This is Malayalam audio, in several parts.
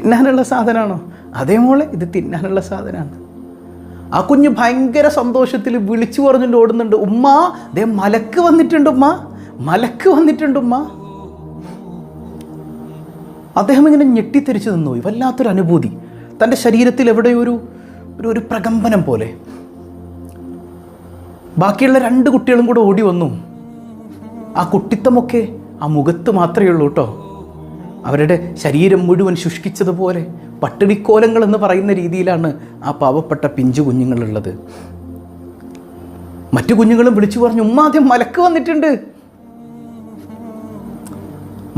തിന്നാനുള്ള സാധനമാണോ? അതേ മോളെ, ഇത് തിന്നാനുള്ള സാധനമാണ്. ആ കുഞ്ഞ് ഭയങ്കര സന്തോഷത്തിൽ വിളിച്ചു പറഞ്ഞുകൊണ്ട് ഓടുന്നുണ്ട്, ഉമ്മ ദേ മലക്ക് വന്നിട്ടുണ്ട് ഉമ്മ, മലക്ക് വന്നിട്ടുണ്ട് ഉമ്മ. അദ്ദേഹം ഇങ്ങനെ ഞെട്ടിത്തെരിച്ചു നിന്നുപോയി. വല്ലാത്തൊരു അനുഭൂതി. തൻ്റെ ശരീരത്തിൽ എവിടെയോ ഒരു പ്രകമ്പനം പോലെ. ബാക്കിയുള്ള 2 കുട്ടികളും കൂടെ ഓടി വന്നു. ആ കുട്ടിത്തമൊക്കെ ആ മുഖത്ത് മാത്രമേ ഉള്ളൂ കേട്ടോ. അവരുടെ ശരീരം മുഴുവൻ ശുഷ്കിച്ചതുപോലെ പട്ടിണിക്കോലങ്ങൾ എന്ന് പറയുന്ന രീതിയിലാണ് ആ പാവപ്പെട്ട പിഞ്ചു കുഞ്ഞുങ്ങളുള്ളത്. മറ്റു കുഞ്ഞുങ്ങളും വിളിച്ചു പറഞ്ഞു, ഉമ്മ ആദ്യം മലക്ക് വന്നിട്ടുണ്ട്.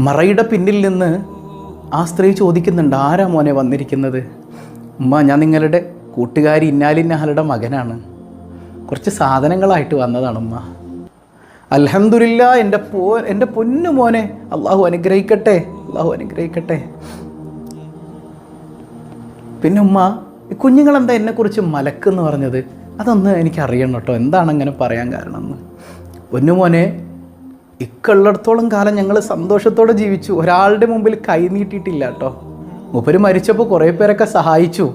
മറയുടെ പിന്നിൽ നിന്ന് ആ സ്ത്രീ ചോദിക്കുന്നുണ്ട്, ആരാ മോനെ വന്നിരിക്കുന്നത്? ഉമ്മ, ഞാൻ നിങ്ങളുടെ കൂട്ടുകാരി ഇന്നാലിന്നാളുടെ മകനാണ്, കുറച്ച് സാധനങ്ങളായിട്ട് വന്നതാണ് ഉമ്മ. അൽഹംദുലില്ലാ, എൻ്റെ പൊന്നു മോനെ, അള്ളാഹു അനുഗ്രഹിക്കട്ടെ, അള്ളാഹു അനുഗ്രഹിക്കട്ടെ. പിന്നെ ഉമ്മ, ഈ കുഞ്ഞുങ്ങളെന്താ എന്നെക്കുറിച്ച് മലക്കെന്ന് പറഞ്ഞത്? അതൊന്ന് എനിക്കറിയണം കേട്ടോ, എന്താണ് അങ്ങനെ പറയാൻ കാരണം എന്ന്. പൊന്നുമോനെ, ഇക്കുള്ളിടത്തോളം കാലം ഞങ്ങൾ സന്തോഷത്തോടെ ജീവിച്ചു, ഒരാളുടെ മുമ്പിൽ കൈ നീട്ടിയിട്ടില്ല കേട്ടോ. മൂപ്പര് മരിച്ചപ്പോൾ കുറേ പേരൊക്കെ സഹായിച്ചു,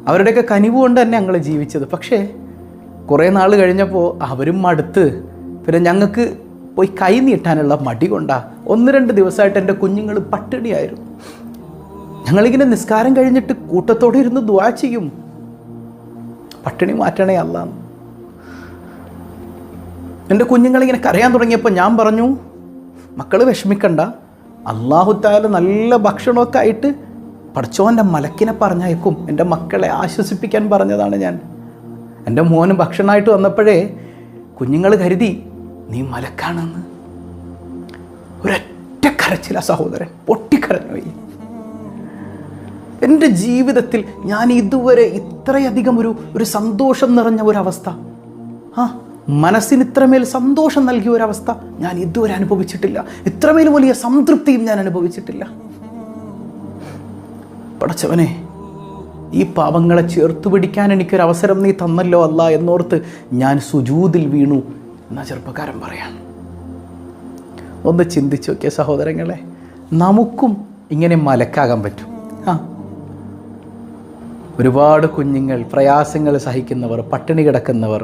അവരുടെയൊക്കെ കനിവ് കൊണ്ട് തന്നെ ഞങ്ങൾ ജീവിച്ചത്. പക്ഷേ കുറേ നാൾ കഴിഞ്ഞപ്പോൾ അവരും മടുത്ത്, പിന്നെ ഞങ്ങൾക്ക് പോയി കൈ നീട്ടാനുള്ള മടി കൊണ്ടാ 1-2 ദിവസമായിട്ട് എൻ്റെ കുഞ്ഞുങ്ങൾ പട്ടിണിയായിരുന്നു. ഞങ്ങളിങ്ങനെ നിസ്കാരം കഴിഞ്ഞിട്ട് കൂട്ടത്തോടെ ഇരുന്ന് ദുആ ചെയ്യും, പട്ടിണി മാറ്റണേ അല്ലാന്ന്. എൻ്റെ കുഞ്ഞുങ്ങളിങ്ങനെ കരയാൻ തുടങ്ങിയപ്പോൾ ഞാൻ പറഞ്ഞു, മക്കൾ വിഷമിക്കണ്ട, അല്ലാഹു തആല നല്ല ഭക്ഷണമൊക്കെ ആയിട്ട് പടച്ചോൻ്റെ മലക്കിനെ പറഞ്ഞയക്കും, എൻ്റെ മക്കളെ ആശ്വസിപ്പിക്കാൻ പറഞ്ഞതാണ് ഞാൻ. എൻ്റെ മോന് ഭക്ഷണമായിട്ട് വന്നപ്പോഴേ കുഞ്ഞുങ്ങൾ കരുതി നീ മലക്കാണെന്ന്. ഒരൊറ്റ കരച്ചില സഹോദരൻ, പൊട്ടിക്കരഞ്ഞുപോയി. എൻ്റെ ജീവിതത്തിൽ ഞാൻ ഇതുവരെ ഇത്രയധികം ഒരു സന്തോഷം നിറഞ്ഞ ഒരവസ്ഥ, മനസ്സിന് ഇത്രമേൽ സന്തോഷം നൽകിയ ഒരവസ്ഥ ഞാൻ ഇതുവരെ അനുഭവിച്ചിട്ടില്ല. ഇത്രമേൽ വലിയ സംതൃപ്തിയും ഞാൻ അനുഭവിച്ചിട്ടില്ല. പടച്ചവനെ, ഈ പാവങ്ങളെ ചേർത്ത് പിടിക്കാൻ എനിക്കൊരവസരം നീ തന്നല്ലോ അല്ലാ എന്നോർത്ത് ഞാൻ സുജൂദിൽ വീണു എന്നാ ചെറുപ്പക്കാരൻ പറയാൻ. ഒന്ന് ചിന്തിച്ചു നോക്കിയ സഹോദരങ്ങളെ, നമുക്കും ഇങ്ങനെ മലക്കാകാൻ പറ്റും. ഒരുപാട് കുഞ്ഞുങ്ങൾ, പ്രയാസങ്ങൾ സഹിക്കുന്നവർ, പട്ടിണി കിടക്കുന്നവർ,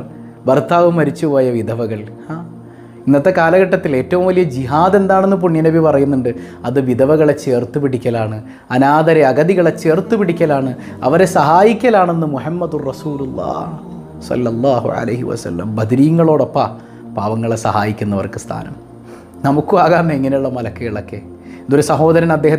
ഭർത്താവ് മരിച്ചുപോയ വിധവകൾ. ഇന്നത്തെ കാലഘട്ടത്തിൽ ഏറ്റവും വലിയ ജിഹാദ് എന്താണെന്ന് പുണ്യനബി പറയുന്നുണ്ട്, അത് വിധവകളെ ചേർത്ത് പിടിക്കലാണ്, അനാഥരെ അഗതികളെ ചേർത്ത് പിടിക്കലാണ്, അവരെ സഹായിക്കലാണെന്ന് മുഹമ്മദുർ റസൂലുള്ളാഹി സ്വല്ലല്ലാഹു അലൈഹി വസല്ലം. ബദരീങ്ങളോടൊപ്പം പാവങ്ങളെ സഹായിക്കുന്നവർക്ക് സ്ഥാനം. നമുക്കും ആകാം ഇങ്ങനെയുള്ള മലക്കുകളൊക്കെ. ഇതൊരു സഹോദരൻ അദ്ദേഹത്തെ